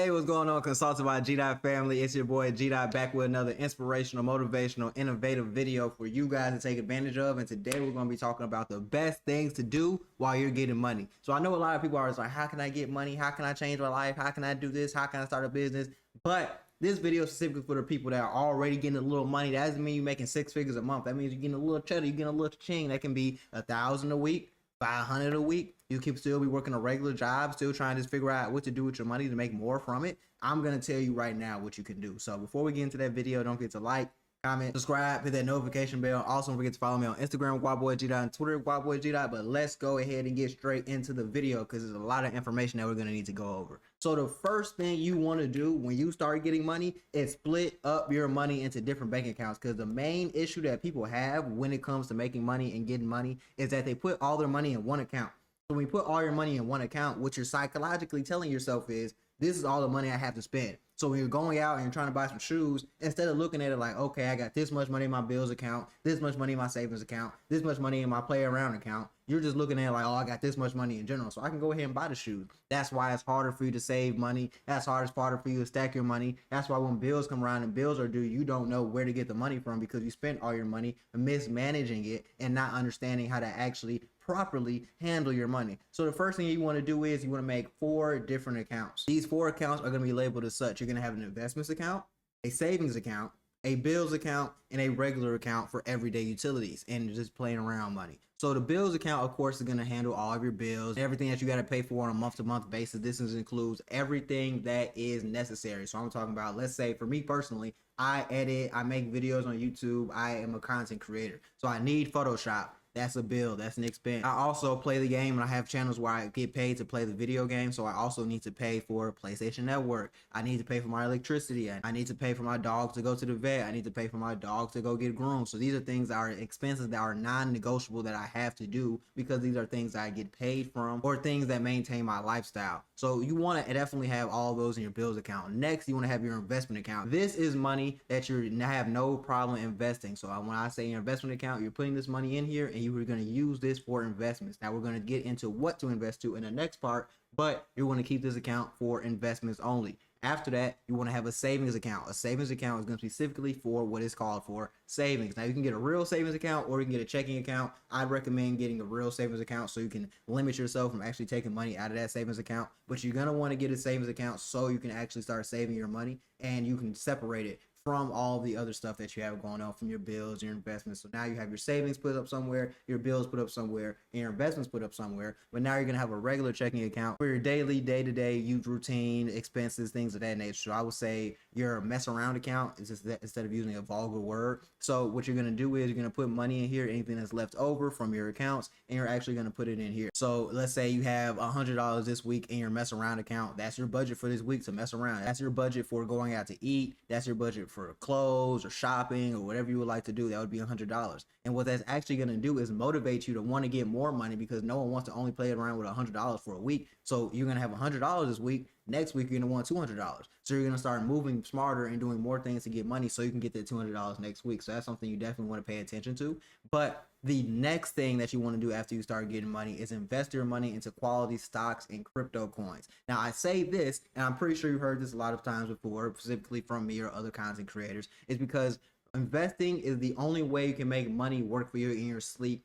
Hey, what's going on, Consulted by G-Dot family? It's your boy G-Dot back with another inspirational, motivational, innovative video for you guys to take advantage of. And today we're going to be talking about the best things to do while you're getting money. So I know a lot of people are like, how can I get money? How can I change my life? How can I do this? How can I start a business? But this video is specifically for the people that are already getting a little money. That doesn't mean you're making 6 figures a month. That means you're getting a little cheddar, you're getting a little ching. That can be $1,000 a week, 500 a week. You can still be working a regular job, still trying to figure out what to do with your money to make more from it. I'm going to tell you right now what you can do. So before we get into that video, don't forget to like, comment, subscribe, hit that notification bell. Also, don't forget to follow me on Instagram, GuapBoyG, and Twitter, GuapBoyG. But let's go ahead and get straight into the video because there's a lot of information that we're going to need to go over. So the first thing you want to do when you start getting money is split up your money into different bank accounts, because the main issue that people have when it comes to making money and getting money is that they put all their money in one account. So when you put all your money in one account, what you're psychologically telling yourself is, this is all the money I have to spend. So when you're going out and you're trying to buy some shoes, instead of looking at it like, okay, I got this much money in my bills account, this much money in my savings account, this much money in my play around account, you're just looking at it like, oh, I got this much money in general, so I can go ahead and buy the shoes. That's why it's harder for you to save money. That's why it's harder for you to stack your money. That's why when bills come around and bills are due, you don't know where to get the money from because you spent all your money mismanaging it and not understanding how to actually properly handle your money. So the first thing you want to do is you want to make 4 different accounts. These 4 accounts are going to be labeled as such. You're going to have an investments account, a savings account, a bills account, and a regular account for everyday utilities and just playing around money. So the bills account, of course, is going to handle all of your bills, everything that you got to pay for on a month-to-month basis. This includes everything that is necessary. So I'm talking about, let's say for me personally, I edit, I make videos on YouTube, I am a content creator. So I need Photoshop. That's a bill. That's an expense. I also play the game and I have channels where I get paid to play the video game. So I also need to pay for PlayStation Network. I need to pay for my electricity. I need to pay for my dog to go to the vet. I need to pay for my dog to go get groomed. So these are things that are expenses that are non-negotiable that I have to do because these are things that I get paid from or things that maintain my lifestyle. So you want to definitely have all those in your bills account. Next, you want to have your investment account. This is money that you have no problem investing. So when I say your investment account, you're putting this money in here and you were going to use this for investments. Now we're going to get into what to invest to in the next part, but you want to keep this account for investments only. After that, you want to have a savings account. A savings account is going to specifically for what is called for savings. Now you can get a real savings account or you can get a checking account. I'd recommend getting a real savings account so you can limit yourself from actually taking money out of that savings account. But you're going to want to get a savings account so you can actually start saving your money and you can separate it from all the other stuff that you have going on, from your bills, your investments. So now you have your savings put up somewhere, your bills put up somewhere, and your investments put up somewhere. But now you're going to have a regular checking account for your daily, day-to-day use routine, expenses, things of that nature. So I would say your mess around account is just that, instead of using a vulgar word. So what you're going to do is you're going to put money in here, anything that's left over from your accounts, and you're actually going to put it in here. So let's say you have $100 this week in your mess around account. That's your budget for this week to mess around. That's your budget for going out to eat. That's your budget for clothes or shopping or whatever you would like to do. That would be $100. And what that's actually going to do is motivate you to want to get more money because no one wants to only play around with $100 for a week. So you're going to have $100 this week. Next week, you're going to want $200. So you're going to start moving smarter and doing more things to get money so you can get that $200 next week. So that's something you definitely want to pay attention to. But the next thing that you want to do after you start getting money is invest your money into quality stocks and crypto coins. Now, I say this, and I'm pretty sure you've heard this a lot of times before, specifically from me or other content creators, is because investing is the only way you can make money work for you in your sleep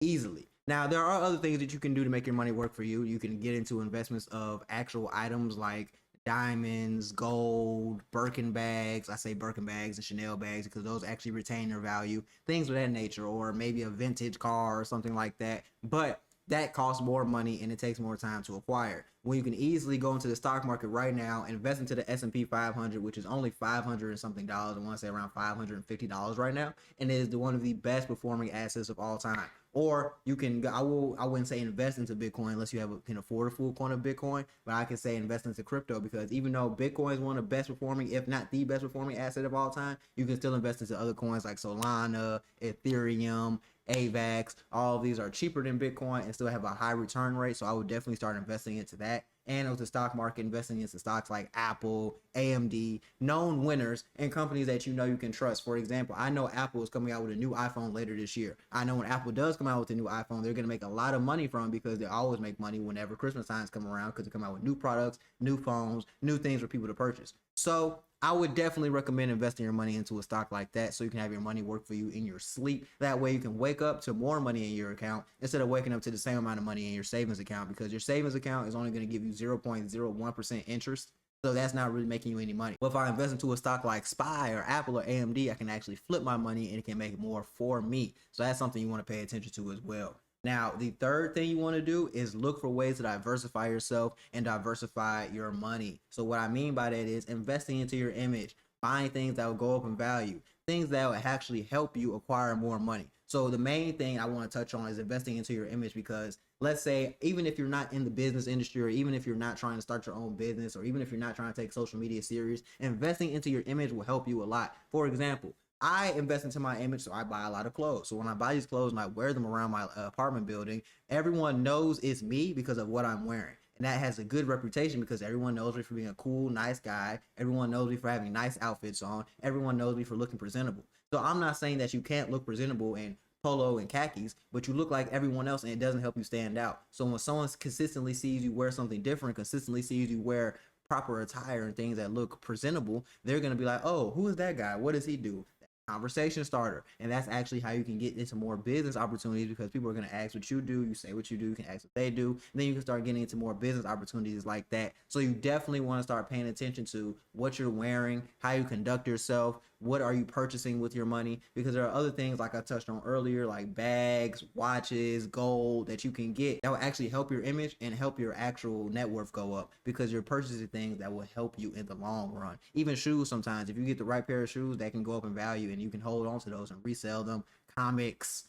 easily. Now, there are other things that you can do to make your money work for you. You can get into investments of actual items like diamonds, gold, Birkin bags. I say Birkin bags and Chanel bags because those actually retain their value, things of that nature, or maybe a vintage car or something like that. But that costs more money and it takes more time to acquire. When you can easily go into the stock market right now and invest into the S&P 500, which is only $500 and something dollars. I want to say around $550 right now, and it is one of the best performing assets of all time. Or you can, I wouldn't say invest into Bitcoin unless you can afford a full coin of Bitcoin, but I can say invest into crypto because even though Bitcoin is one of the best performing, if not the best performing asset of all time, you can still invest into other coins like Solana, Ethereum, AVAX. All of these are cheaper than Bitcoin and still have a high return rate. So I would definitely start investing into that. and with the stock market, investing into stocks like Apple, AMD, known winners, and companies that you know you can trust. For example, I know Apple is coming out with a new iPhone later this year. I know when Apple does come out with a new iPhone, they're going to make a lot of money from it because they always make money whenever Christmas times come around because they come out with new products, new phones, new things for people to purchase. So I would definitely recommend investing your money into a stock like that so you can have your money work for you in your sleep. That way you can wake up to more money in your account instead of waking up to the same amount of money in your savings account, because your savings account is only going to give you 0.01% interest. So that's not really making you any money. But if I invest into a stock like SPY or Apple or AMD, I can actually flip my money and it can make more for me. So that's something you want to pay attention to as well. Now, the third thing you want to do is look for ways to diversify yourself and diversify your money. So what I mean by that is investing into your image, buying things that will go up in value, things that will actually help you acquire more money. So the main thing I want to touch on is investing into your image, because let's say even if you're not in the business industry, or even if you're not trying to start your own business, or even if you're not trying to take social media serious, investing into your image will help you a lot. For example, I invest into my image, so I buy a lot of clothes. So when I buy these clothes and I wear them around my apartment building, everyone knows it's me because of what I'm wearing. And that has a good reputation because everyone knows me for being a cool, nice guy. Everyone knows me for having nice outfits on. Everyone knows me for looking presentable. So I'm not saying that you can't look presentable in polo and khakis, but you look like everyone else and it doesn't help you stand out. So when someone consistently sees you wear something different, consistently sees you wear proper attire and things that look presentable, they're going to be like, oh, who is that guy? What does he do? Conversation starter. And that's actually how you can get into more business opportunities, because people are going to ask what you do, you say what you do, you can ask what they do, and then you can start getting into more business opportunities like that. So you definitely want to start paying attention to what you're wearing, how you conduct yourself, what are you purchasing with your money, because there are other things like I touched on earlier, like bags, watches, gold, that you can get that will actually help your image and help your actual net worth go up, because you're purchasing things that will help you in the long run. Even shoes, sometimes if you get the right pair of shoes, that can go up in value and you can hold on to those and resell them. Comics,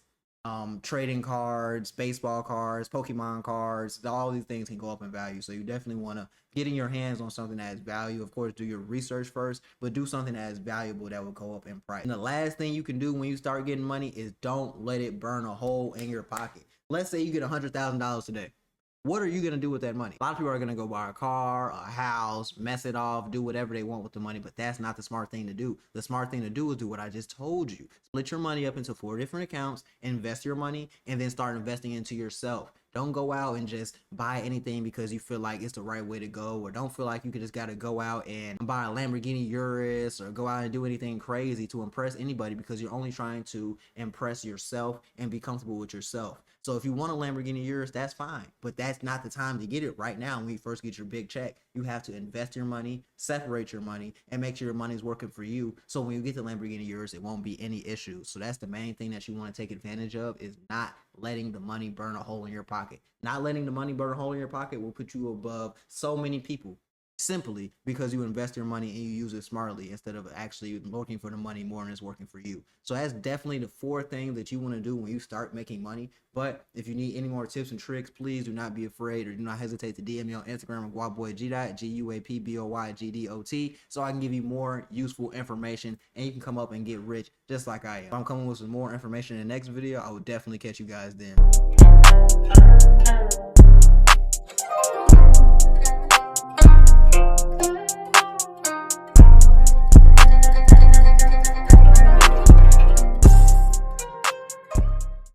trading cards, baseball cards, Pokemon cards, all these things can go up in value. So you definitely want to getting your hands on something that has value. Of course, do your research first, but do something that is valuable that will go up in price. And the last thing you can do when you start getting money is don't let it burn a hole in your pocket. Let's say you get $100,000 today. What are you going to do with that money? A lot of people are going to go buy a car, a house, mess it off, do whatever they want with the money, but that's not the smart thing to do. The smart thing to do is do what I just told you. Split your money up into 4 different accounts, invest your money, and then start investing into yourself. Don't go out and just buy anything because you feel like it's the right way to go, or don't feel like you just got to go out and buy a Lamborghini Urus or go out and do anything crazy to impress anybody, because you're only trying to impress yourself and be comfortable with yourself. So if you want a Lamborghini Urus, that's fine, but that's not the time to get it right now. When you first get your big check, you have to invest your money, separate your money, and make sure your money's working for you. So when you get the Lamborghini Urus, it won't be any issues. So that's the main thing that you want to take advantage of, is not letting the money burn a hole in your pocket. Not letting the money burn a hole in your pocket will put you above so many people, simply because you invest your money and you use it smartly instead of actually working for the money more than it's working for you. So that's definitely the 4 things that you want to do when you start making money. But if you need any more tips and tricks, please do not be afraid, or do not hesitate to DM me on Instagram at guapboygdot, GUAPBOYGDOT, so I can give you more useful information and you can come up and get rich just like I am. If I'm coming with some more information in the next video, I will definitely catch you guys then.